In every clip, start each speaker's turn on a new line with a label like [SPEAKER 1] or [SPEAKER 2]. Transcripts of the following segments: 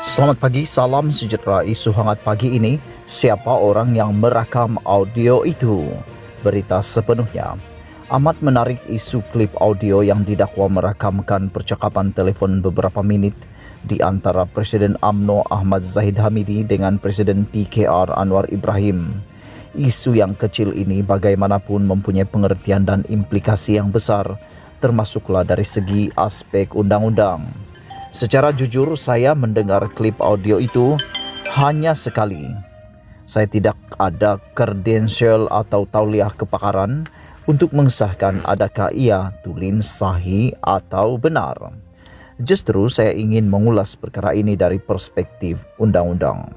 [SPEAKER 1] Selamat pagi, salam sejahtera. Isu hangat pagi ini, siapa orang yang merakam audio itu? Berita sepenuhnya. Amat menarik isu klip audio yang didakwa merakamkan percakapan telefon beberapa minit di antara Presiden UMNO Ahmad Zahid Hamidi dengan Presiden PKR Anwar Ibrahim. Isu yang kecil ini bagaimanapun mempunyai pengertian dan implikasi yang besar, termasuklah dari segi aspek undang-undang. Secara jujur, saya mendengar klip audio itu hanya sekali. Saya tidak ada kredensial atau tauliah kepakaran untuk mengesahkan adakah ia tulen sahih atau benar. Justru saya ingin mengulas perkara ini dari perspektif undang-undang.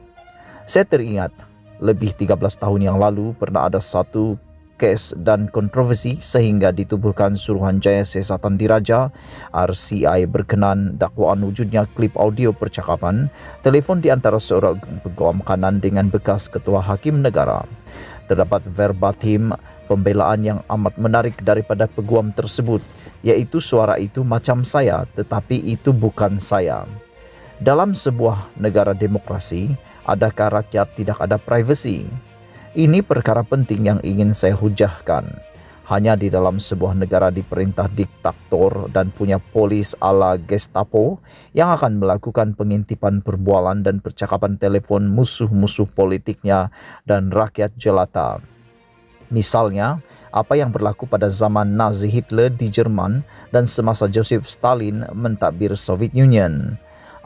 [SPEAKER 1] Saya teringat lebih 13 tahun yang lalu pernah ada satu kes dan kontroversi sehingga ditubuhkan Suruhanjaya Siasatan Diraja RCI berkenan dakwaan wujudnya klip audio percakapan telefon di antara seorang peguam kanan dengan bekas ketua hakim negara. Terdapat verbatim pembelaan yang amat menarik daripada peguam tersebut, iaitu suara itu macam saya tetapi itu bukan saya. Dalam sebuah negara demokrasi, adakah rakyat tidak ada privasi? Ini perkara penting yang ingin saya hujahkan. Hanya di dalam sebuah negara diperintah diktator dan punya polis ala Gestapo yang akan melakukan pengintipan perbualan dan percakapan telefon musuh-musuh politiknya dan rakyat jelata. Misalnya, apa yang berlaku pada zaman Nazi Hitler di Jerman dan semasa Joseph Stalin mentadbir Soviet Union.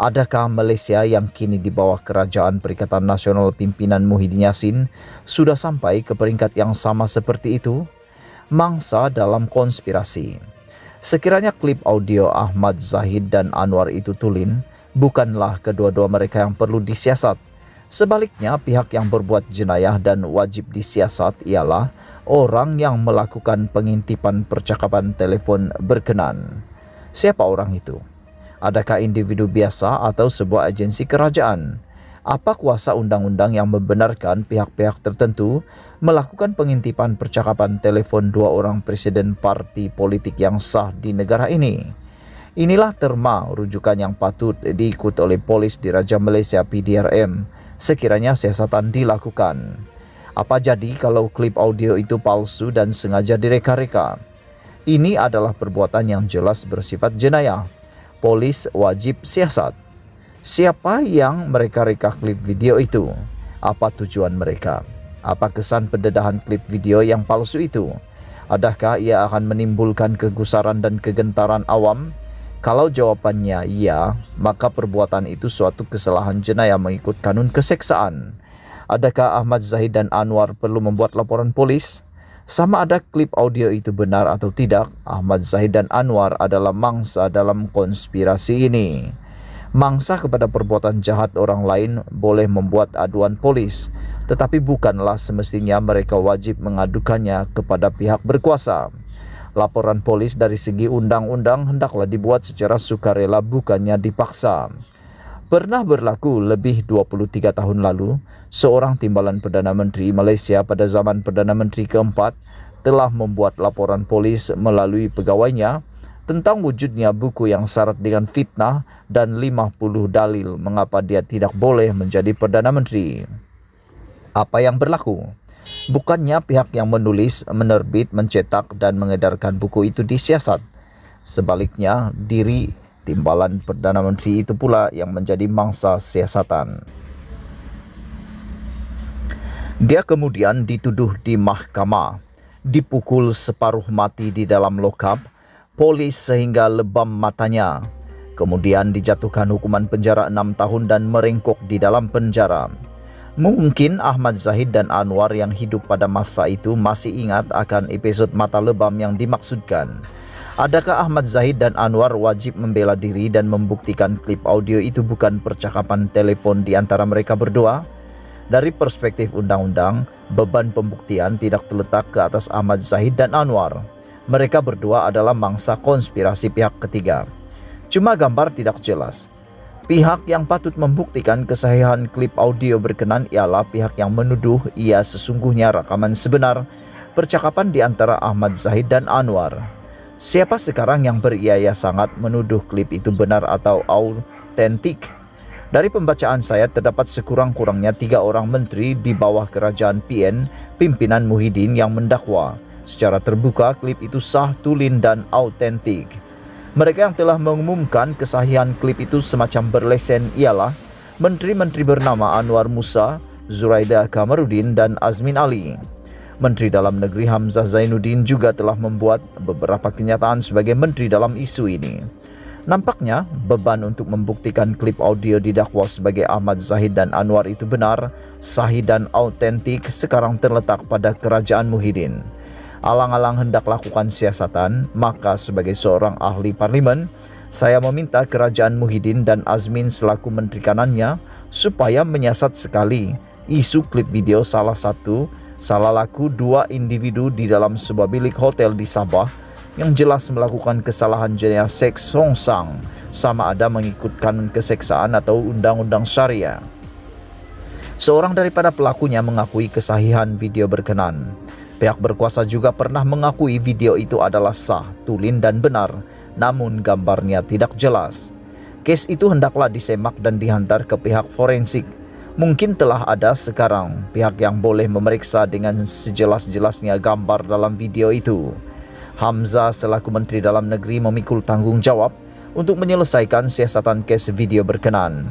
[SPEAKER 1] Adakah Malaysia yang kini di bawah kerajaan Perikatan Nasional pimpinan Muhyiddin Yassin sudah sampai ke peringkat yang sama seperti itu? Mangsa dalam konspirasi. Sekiranya klip audio Ahmad Zahid dan Anwar itu tulen, bukanlah kedua-dua mereka yang perlu disiasat. Sebaliknya, pihak yang berbuat jenayah dan wajib disiasat ialah orang yang melakukan pengintipan percakapan telefon berkenan. Siapa orang itu? Adakah individu biasa atau sebuah agensi kerajaan? Apa kuasa undang-undang yang membenarkan pihak-pihak tertentu melakukan pengintipan percakapan telefon dua orang presiden parti politik yang sah di negara ini? Inilah terma rujukan yang patut diikut oleh polis Diraja Malaysia PDRM sekiranya siasatan dilakukan. Apa jadi kalau klip audio itu palsu dan sengaja direka-reka? Ini adalah perbuatan yang jelas bersifat jenayah. Polis wajib siasat. Siapa yang mereka-reka klip video itu? Apa tujuan mereka? Apa kesan pendedahan klip video yang palsu itu? Adakah ia akan menimbulkan kegusaran dan kegentaran awam? Kalau jawabannya ya, maka perbuatan itu suatu kesalahan jenayah mengikut kanun keseksaan. Adakah Ahmad Zahid dan Anwar perlu membuat laporan polis? Sama ada klip audio itu benar atau tidak, Ahmad Zahid dan Anwar adalah mangsa dalam konspirasi ini. Mangsa kepada perbuatan jahat orang lain boleh membuat aduan polis, tetapi bukanlah semestinya mereka wajib mengadukannya kepada pihak berkuasa. Laporan polis dari segi undang-undang hendaklah dibuat secara sukarela, bukannya dipaksa. Pernah berlaku lebih 23 tahun lalu, seorang timbalan Perdana Menteri Malaysia pada zaman Perdana Menteri keempat telah membuat laporan polis melalui pegawainya tentang wujudnya buku yang syarat dengan fitnah dan 50 dalil mengapa dia tidak boleh menjadi Perdana Menteri. Apa yang berlaku? Bukannya pihak yang menulis, menerbit, mencetak dan mengedarkan buku itu disiasat. Sebaliknya, diri timbalan Perdana Menteri itu pula yang menjadi mangsa siasatan. Dia kemudian dituduh di mahkamah, dipukul separuh mati di dalam lokap, polis sehingga lebam matanya. Kemudian dijatuhkan hukuman penjara 6 tahun dan merengkok di dalam penjara. Mungkin Ahmad Zahid dan Anwar yang hidup pada masa itu masih ingat akan episod mata lebam yang dimaksudkan. Adakah Ahmad Zahid dan Anwar wajib membela diri dan membuktikan klip audio itu bukan percakapan telepon di antara mereka berdua? Dari perspektif undang-undang, beban pembuktian tidak terletak ke atas Ahmad Zahid dan Anwar. Mereka berdua adalah mangsa konspirasi pihak ketiga. Cuma gambar tidak jelas. Pihak yang patut membuktikan kesahihan klip audio berkenan ialah pihak yang menuduh ia sesungguhnya rakaman sebenar percakapan di antara Ahmad Zahid dan Anwar. Siapa sekarang yang beriaya sangat menuduh klip itu benar atau autentik? Dari pembacaan saya terdapat sekurang-kurangnya 3 orang menteri di bawah kerajaan PN, pimpinan Muhyiddin yang mendakwa. Secara terbuka klip itu sah, tulen dan autentik. Mereka yang telah mengumumkan kesahihan klip itu semacam berlesen ialah menteri-menteri bernama Anwar Musa, Zuraida Kamarudin dan Azmin Ali. Menteri Dalam Negeri Hamzah Zainuddin juga telah membuat beberapa kenyataan sebagai menteri dalam isu ini. Nampaknya beban untuk membuktikan klip audio didakwa sebagai Ahmad Zahid dan Anwar itu benar, sahih dan autentik sekarang terletak pada kerajaan Muhyiddin. Alang-alang hendak lakukan siasatan, maka sebagai seorang ahli parlimen, saya meminta kerajaan Muhyiddin dan Azmin selaku menteri kanannya supaya menyiasat sekali isu klip video salah laku 2 individu di dalam sebuah bilik hotel di Sabah yang jelas melakukan kesalahan jenis seks songsang, sama ada mengikutkan keseksaan atau undang-undang syariah. Seorang daripada pelakunya mengakui kesahihan video berkenan. Pihak berkuasa juga pernah mengakui video itu adalah sah, tulen dan benar, namun gambarnya tidak jelas. Kes itu hendaklah disemak dan dihantar ke pihak forensik. Mungkin telah ada sekarang pihak yang boleh memeriksa dengan sejelas-jelasnya gambar dalam video itu. Hamzah selaku Menteri Dalam Negeri memikul tanggung jawab untuk menyelesaikan siasatan kes video berkenan.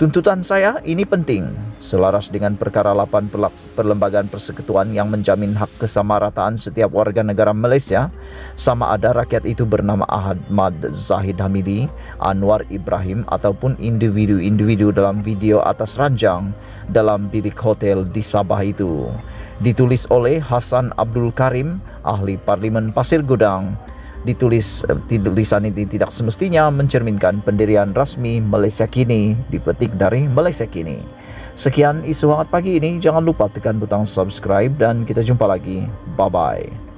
[SPEAKER 1] Tuntutan saya ini penting, selaras dengan perkara 8 Perlembagaan Persekutuan yang menjamin hak kesamarataan setiap warga negara Malaysia, sama ada rakyat itu bernama Ahmad Zahid Hamidi, Anwar Ibrahim ataupun individu-individu dalam video atas ranjang dalam bilik hotel di Sabah itu. Ditulis oleh Hasan Abdul Karim, ahli Parlimen Pasir Gudang. Tulisan ini tidak semestinya mencerminkan pendirian rasmi Malaysia Kini, dipetik dari Malaysia Kini. Sekian isu hangat pagi ini, jangan lupa tekan butang subscribe dan kita jumpa lagi. Bye-bye.